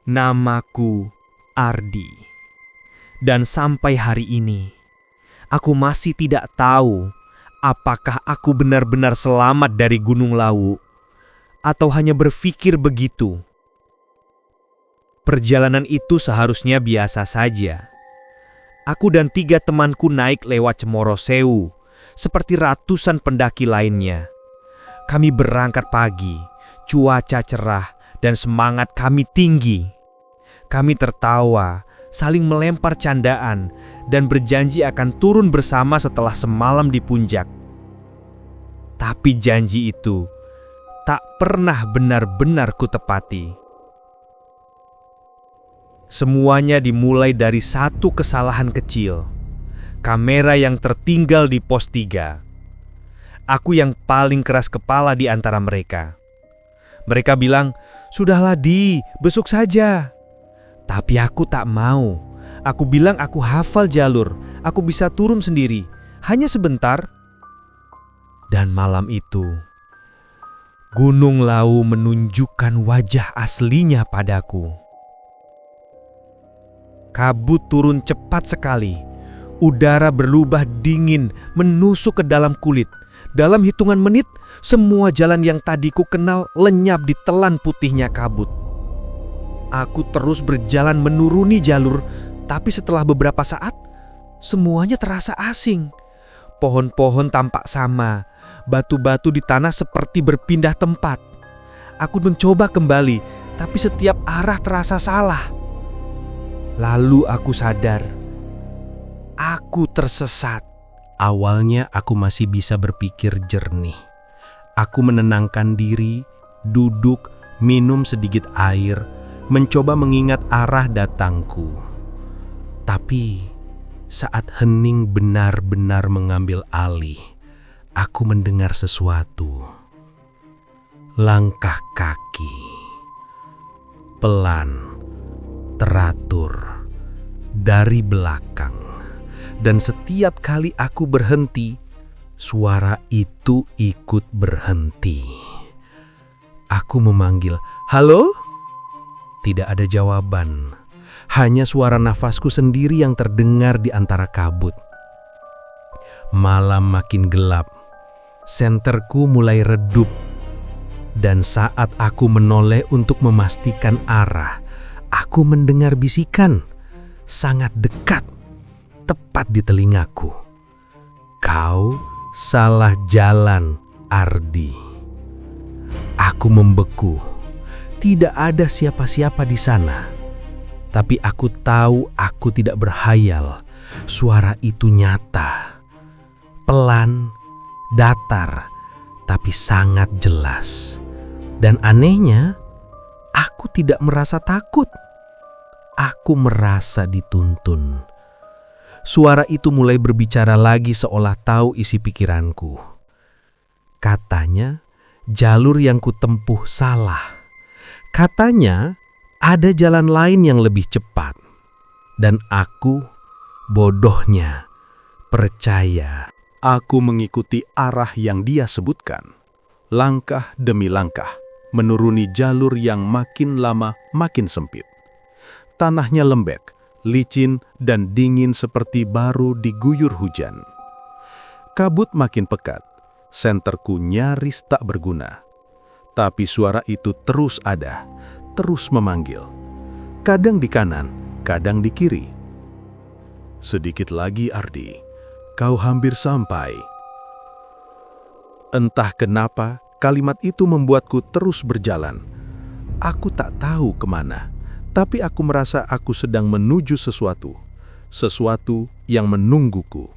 Namaku Ardi. Dan sampai hari ini, aku masih tidak tahu apakah aku benar-benar selamat dari Gunung Lawu atau hanya berpikir begitu. Perjalanan itu seharusnya biasa saja. Aku dan 3 temanku naik lewat Cemoro Sewu seperti ratusan pendaki lainnya. Kami berangkat pagi, cuaca cerah dan semangat kami tinggi. Kami tertawa, saling melempar candaan, dan berjanji akan turun bersama setelah semalam di puncak. Tapi janji itu tak pernah benar-benar kutepati. Semuanya dimulai dari satu kesalahan kecil, kamera yang tertinggal di pos 3. Aku yang paling keras kepala di antara mereka. Mereka bilang, "Sudahlah Di, besok saja." Tapi aku tak mau. Aku bilang aku hafal jalur, aku bisa turun sendiri, hanya sebentar. Dan malam itu, Gunung Lawu menunjukkan wajah aslinya padaku. Kabut turun cepat sekali. Udara berubah dingin, menusuk ke dalam kulit. Dalam hitungan menit, semua jalan yang tadi ku kenal lenyap di telan putihnya kabut. Aku terus berjalan menuruni jalur, tapi setelah beberapa saat, semuanya terasa asing. Pohon-pohon tampak sama, batu-batu di tanah seperti berpindah tempat. Aku mencoba kembali, tapi setiap arah terasa salah. Lalu aku sadar, aku tersesat. Awalnya aku masih bisa berpikir jernih. Aku menenangkan diri, duduk, minum sedikit air, mencoba mengingat arah datangku. Tapi saat hening benar-benar mengambil alih, aku mendengar sesuatu. Langkah kaki, pelan, teratur, dari belakang. Dan setiap kali aku berhenti, suara itu ikut berhenti. Aku memanggil, "Halo?" Tidak ada jawaban, hanya suara nafasku sendiri yang terdengar di antara kabut. Malam makin gelap, senterku mulai redup, dan saat aku menoleh untuk memastikan arah, aku mendengar bisikan sangat dekat, tepat di telingaku. "Kau salah jalan, Ardi." Aku membeku. Tidak ada siapa-siapa di sana. Tapi aku tahu aku tidak berhayal. Suara itu nyata. Pelan, datar, tapi sangat jelas. Dan anehnya, aku tidak merasa takut. Aku merasa dituntun. Suara itu mulai berbicara lagi seolah tahu isi pikiranku. Katanya, jalur yang kutempuh salah. Katanya, ada jalan lain yang lebih cepat. Dan aku, bodohnya, percaya. Aku mengikuti arah yang dia sebutkan. Langkah demi langkah, menuruni jalur yang makin lama makin sempit. Tanahnya lembek, licin, dan dingin seperti baru diguyur hujan. Kabut makin pekat, senterku nyaris tak berguna. Tapi suara itu terus ada, terus memanggil. Kadang di kanan, kadang di kiri. "Sedikit lagi, Ardi. Kau hampir sampai." Entah kenapa, kalimat itu membuatku terus berjalan. Aku tak tahu kemana, tapi aku merasa aku sedang menuju sesuatu. Sesuatu yang menungguku.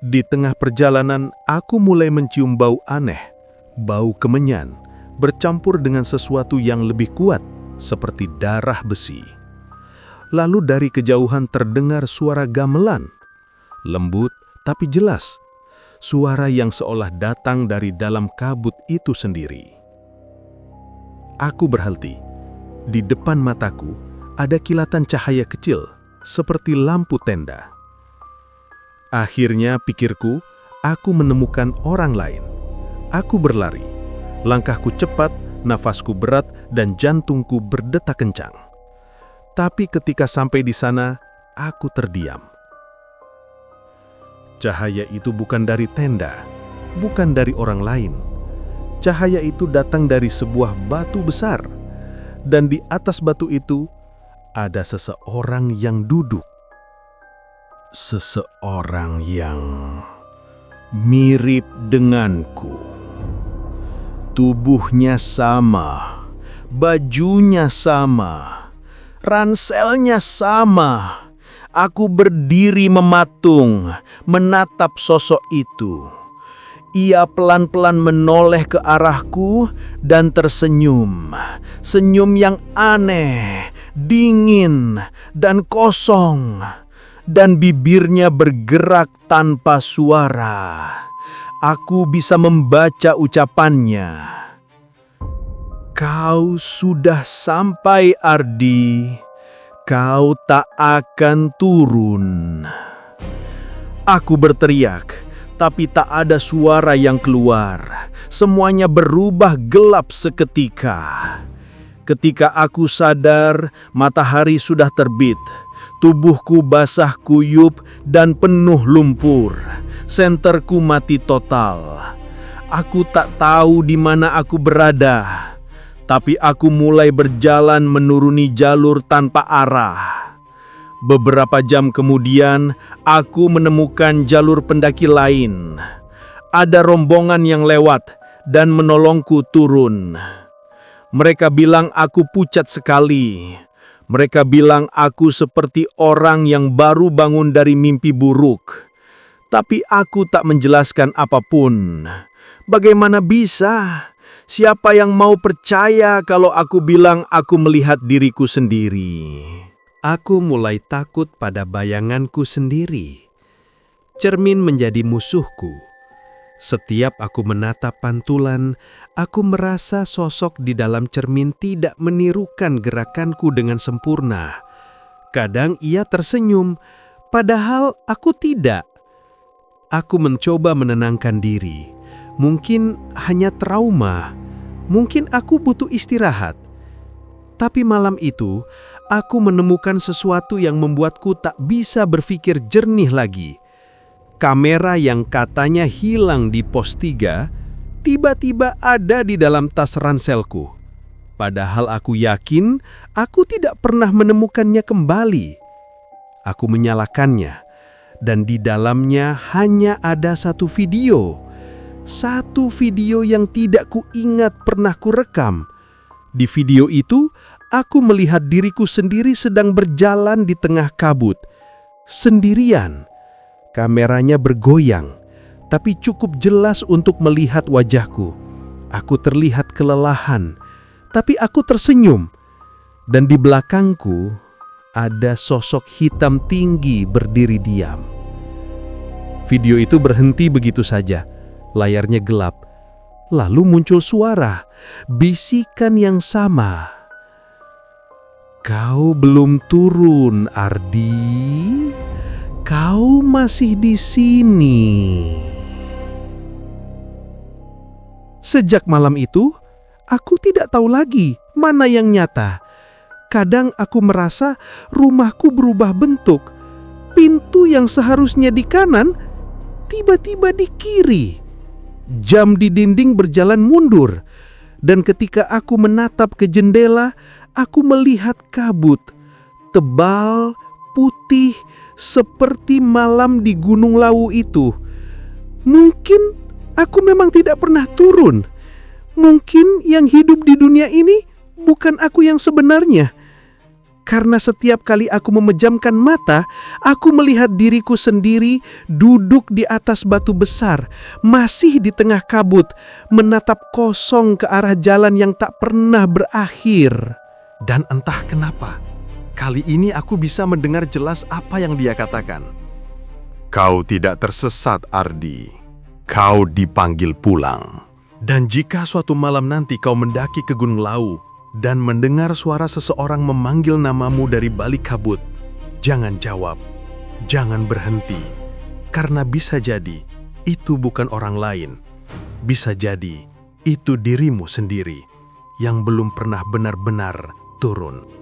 Di tengah perjalanan, aku mulai mencium bau aneh. Bau kemenyan, bercampur dengan sesuatu yang lebih kuat, seperti darah besi. Lalu dari kejauhan terdengar suara gamelan. Lembut tapi jelas. Suara yang seolah datang dari dalam kabut itu sendiri. Aku berhenti. Di depan mataku ada kilatan cahaya kecil, seperti lampu tenda. Akhirnya pikirku, aku menemukan orang lain. Aku berlari. Langkahku cepat, nafasku berat dan jantungku berdetak kencang. Tapi ketika sampai di sana, aku terdiam. Cahaya itu bukan dari tenda, bukan dari orang lain. Cahaya itu datang dari sebuah batu besar, dan di atas batu itu ada seseorang yang duduk. Seseorang yang mirip denganku. Tubuhnya sama, bajunya sama, ranselnya sama. Aku berdiri mematung, menatap sosok itu. Ia pelan-pelan menoleh ke arahku dan tersenyum. Senyum yang aneh, dingin, dan kosong. Dan bibirnya bergerak tanpa suara. Aku bisa membaca ucapannya. Kau sudah sampai, Ardi. Kau tak akan turun. Aku berteriak, tapi tak ada suara yang keluar. Semuanya berubah gelap seketika. Ketika aku sadar, matahari sudah terbit. Tubuhku basah kuyup dan penuh lumpur. Senterku mati total. Aku tak tahu di mana aku berada. Tapi aku mulai berjalan menuruni jalur tanpa arah. Beberapa jam kemudian, aku menemukan jalur pendaki lain. Ada rombongan yang lewat dan menolongku turun. Mereka bilang aku pucat sekali. Mereka bilang aku seperti orang yang baru bangun dari mimpi buruk. Tapi aku tak menjelaskan apapun. Bagaimana bisa? Siapa yang mau percaya kalau aku bilang aku melihat diriku sendiri? Aku mulai takut pada bayanganku sendiri. Cermin menjadi musuhku. Setiap aku menatap pantulan, aku merasa sosok di dalam cermin tidak menirukan gerakanku dengan sempurna. Kadang ia tersenyum, padahal aku tidak. Aku mencoba menenangkan diri. Mungkin hanya trauma, mungkin aku butuh istirahat. Tapi malam itu, aku menemukan sesuatu yang membuatku tak bisa berpikir jernih lagi. Kamera yang katanya hilang di pos 3, tiba-tiba ada di dalam tas ranselku. Padahal aku yakin aku tidak pernah menemukannya kembali. Aku menyalakannya, dan di dalamnya hanya ada satu video. Satu video yang tidak kuingat pernah kurekam. Di video itu, aku melihat diriku sendiri sedang berjalan di tengah kabut. Sendirian. Kameranya bergoyang, tapi cukup jelas untuk melihat wajahku. Aku terlihat kelelahan, tapi aku tersenyum. Dan di belakangku, ada sosok hitam tinggi berdiri diam. Video itu berhenti begitu saja. Layarnya gelap. Lalu muncul suara, bisikan yang sama. Kau belum turun, Ardi. Kau masih di sini. Sejak malam itu, aku tidak tahu lagi mana yang nyata. Kadang aku merasa rumahku berubah bentuk. Pintu yang seharusnya di kanan, tiba-tiba di kiri. Jam di dinding berjalan mundur. Dan ketika aku menatap ke jendela, aku melihat kabut. Tebal, putih, seperti malam di Gunung Lawu itu. Mungkin aku memang tidak pernah turun. Mungkin yang hidup di dunia ini bukan aku yang sebenarnya. Karena setiap kali aku memejamkan mata, aku melihat diriku sendiri duduk di atas batu besar, masih di tengah kabut, menatap kosong ke arah jalan yang tak pernah berakhir. Dan entah kenapa, kali ini aku bisa mendengar jelas apa yang dia katakan. Kau tidak tersesat, Ardi. Kau dipanggil pulang. Dan jika suatu malam nanti kau mendaki ke Gunung Lawu dan mendengar suara seseorang memanggil namamu dari balik kabut, jangan jawab, jangan berhenti. Karena bisa jadi itu bukan orang lain. Bisa jadi itu dirimu sendiri yang belum pernah benar-benar turun.